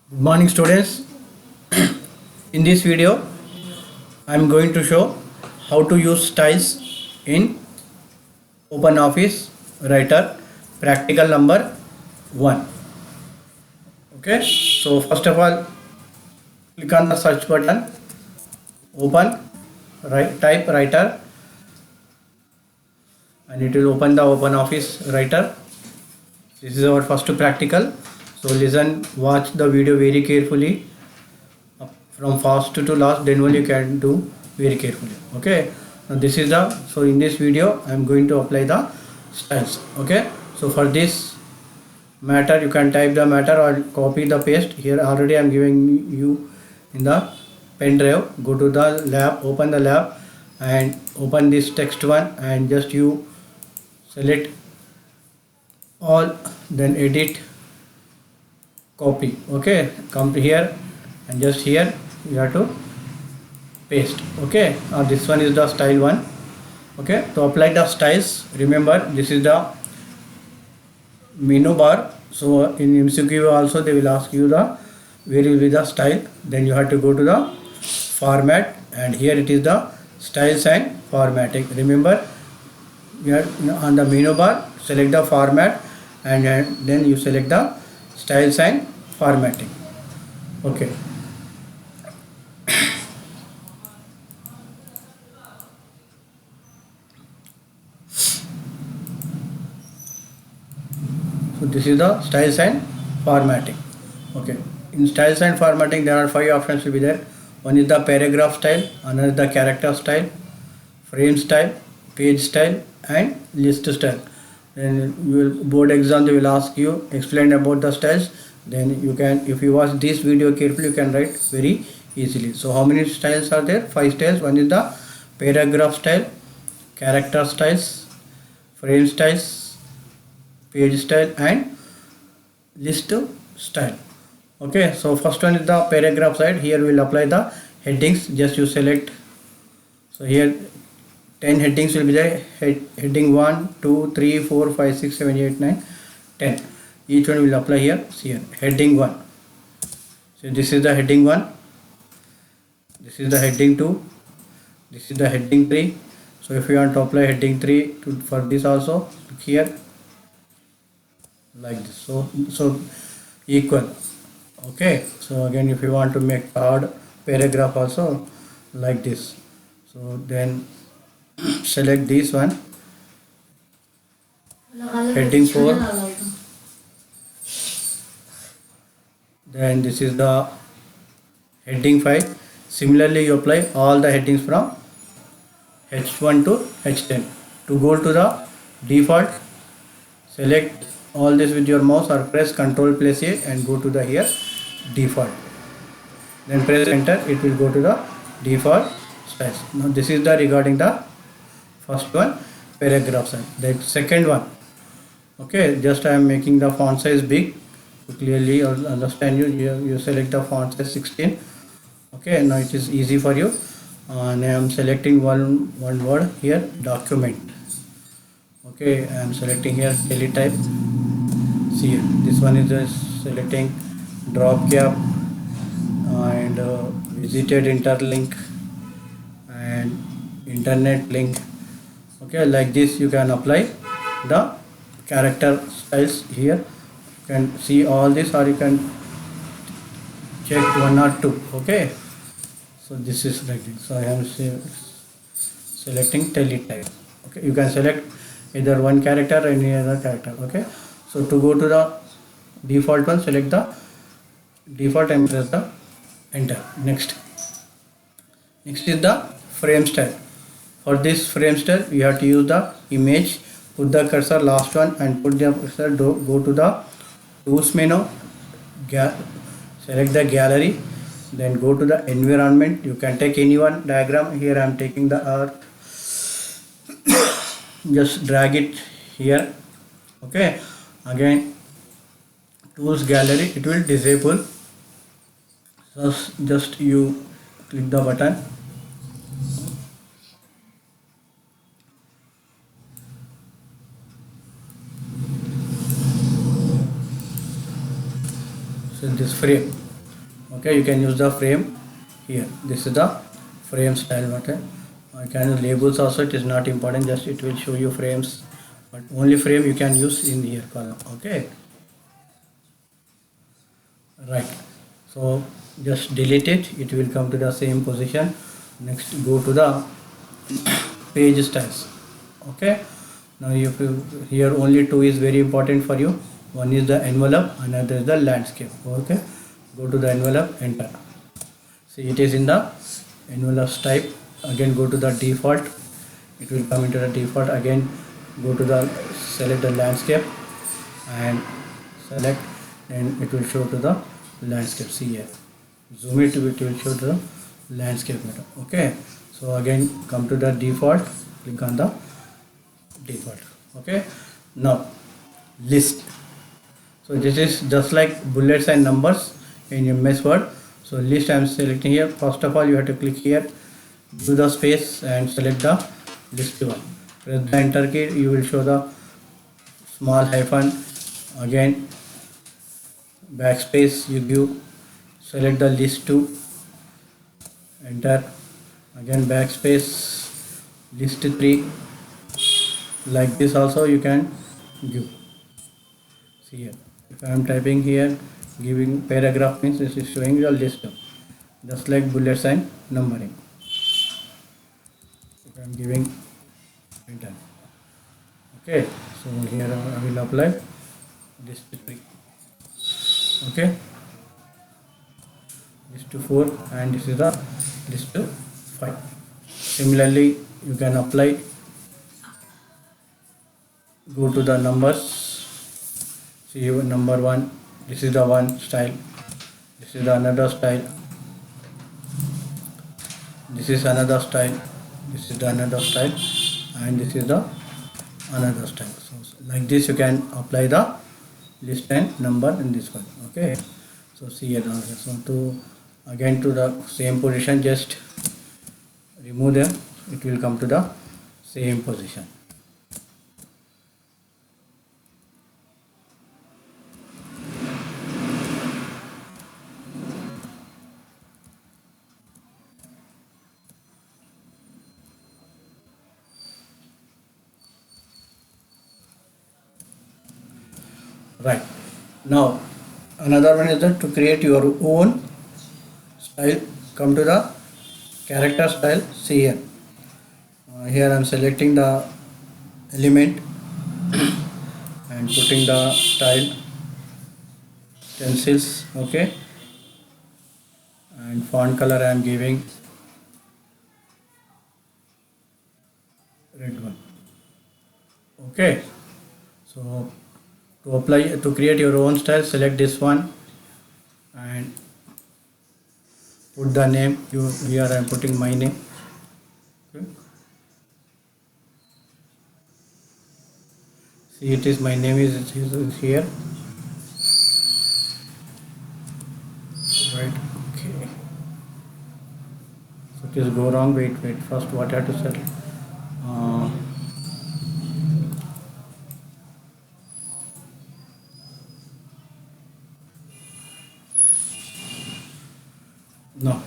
Good morning students. In this video I am going to show how to use styles in OpenOffice Writer practical number 1. Okay, so first of all click on the search button, open, type writer and it will open the OpenOffice Writer. This is our first practical, so listen, watch the video very carefully from first to last, then only you can do very carefully. Okay, now this is the, so in this video I am going to apply the styles. Okay, so for this matter you can type the matter or copy the paste. Here already I am giving you in the pen drive. Go to the lab, open the lab and open this text one and just you select all, then edit, copy. Okay, come to here and just here you have to paste. Okay, now this one is the style one. Okay, to apply the styles, remember this is the menu bar. So in MCQ also they will ask you the where will be the style, then you have to go to the format and here it is the styles and formatting. Remember here on the menu bar select the format and then you select the styles and formatting. Okay, so this is the styles and formatting. Okay, in styles and formatting there are 5 options will be there. One is the paragraph style, another is the character style, frame style, page style and list style. Then you will, board exam they will ask you explain about the styles, then you can, if you watch this video carefully, you can write very easily. So how many styles are there? 5 styles. One is the paragraph style, character styles, frame styles, page style and list style. Okay, so first one is the paragraph side. Here we will apply the headings. Just you select, so here 10 headings will be there. Heading 1, 2, 3, 4, 5, 6, 7, 8, 9, 10. Each one will apply here. See here, heading 1. So this is the heading 1. This is the heading 2. This is the heading 3. So if you want to apply heading 3 for this also, here like this. So equal. Okay. So again, if you want to make third paragraph also like this. So then select this one, heading 4, then this is the heading 5. Similarly you apply all the headings from H1 to H10. To go to the default, select all this with your mouse or press Ctrl plus A and go to the here default, then press enter, it will go to the default styles. Now this is the regarding the first one, paragraph size. The second one, okay, just I am making the font size big to clearly understand you. You select the font size 16. Okay, now it is easy for you. And I am selecting one word here, document. Okay, I am selecting here teletype. See here, this one is just selecting drop cap and visited interlink and internet link. Okay, like this you can apply the character styles. Here you can see all this or you can check 1 or 2. Okay, so this is like this. So I am selecting teletype. Okay, you can select either one character or any other character. Okay, so to go to the default one, select the default and press the enter. Next is the frame style. For this frame style you have to use the image, put the cursor last one and put the cursor, go to the tools menu, select the gallery, then go to the environment. You can take any one diagram. Here I am taking the earth. Just drag it here. Okay, again tools gallery, it will disable. So just you click the button. So this frame, Okay, you can use the frame here. This is the frame style. Okay, you can use labels also, it is not important, just it will show you frames, but only frame you can use in here column. Okay, right. So just delete it, it will come to the same position. Next, go to the page styles. Okay, now if you, here only two is very important for you. One is the envelope, another is the landscape. Okay, go to the envelope, enter. See, it is in the envelope type. Again, go to the default, it will come into the default. Again, go to the, select the landscape and select, and it will show to the landscape. See here, zoom it, it will show to the landscape method. Okay, so again come to the default, click on the default. Okay, now list. So this is just like bullets and numbers in MS Word. So list I am selecting here. First of all, you have to click here, do the space and select the list one. Press the enter key, you will show the small hyphen. Again backspace you give, select the list 2, enter. Again backspace, list 3. Like this also you can give. See here, if I am typing here, giving paragraph means this is showing your list, just like bullets and numbering. If I am giving enter. Okay, so here I will apply list 3. Okay, list 4, and this is the list 5. Similarly, you can apply, go to the numbers. See number 1, this is the one style, this is the another style, this is another style, this is the another style, and this is the another style. So like this you can apply the list and number in this one. Okay, so see here, so to again to the same position, just remove them, it will come to the same position. Right, now another one is that to create your own style, come to the character style. See here, here I am selecting the element and putting the style stencils. Okay, and font color I am giving red one. Okay, so to apply, to create your own style, select this one and put the name. You, here I am putting my name. Okay. See, it is my name is here. Right. Okay. So it is go wrong. Wait. First, what I have to set? No.